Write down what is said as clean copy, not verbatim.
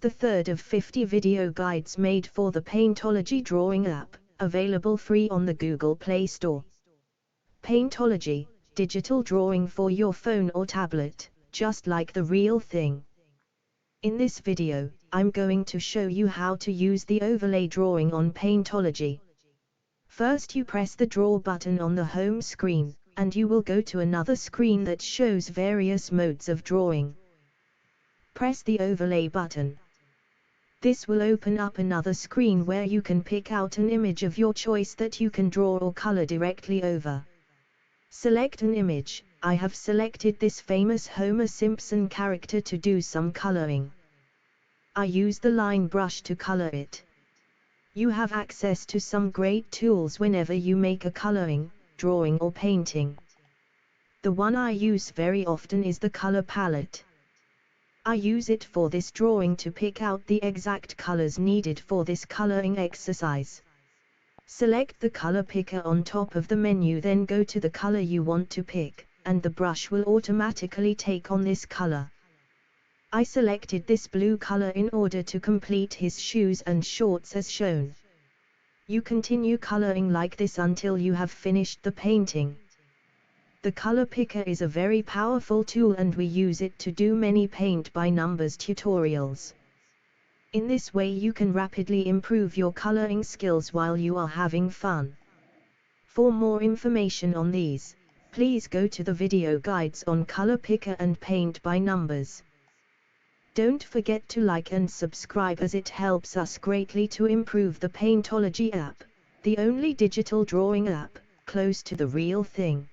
the third of 50 video guides made for the Paintology drawing app, available free on the Google Play Store. Paintology, digital drawing for your phone or tablet, just like the real thing. In this video, I'm going to show you how to use the overlay drawing on Paintology. First you press the draw button on the home screen, and you will go to another screen that shows various modes of drawing. Press the overlay button. This will open up another screen where you can pick out an image of your choice that you can draw or color directly over. Select an image. I have selected this famous Homer Simpson character to do some coloring. I use the line brush to color it. You have access to some great tools whenever you make a coloring, drawing or painting. The one I use very often is the color palette. I use it for this drawing to pick out the exact colors needed for this coloring exercise. Select the color picker on top of the menu, then go to the color you want to pick, and the brush will automatically take on this color. I selected this blue color in order to complete his shoes and shorts as shown. You continue coloring like this until you have finished the painting. The color picker is a very powerful tool and we use it to do many paint by numbers tutorials. In this way you can rapidly improve your coloring skills while you are having fun. For more information on these, please go to the video guides on color picker and paint by numbers. Don't forget to like and subscribe as it helps us greatly to improve the Paintology app, the only digital drawing app close to the real thing.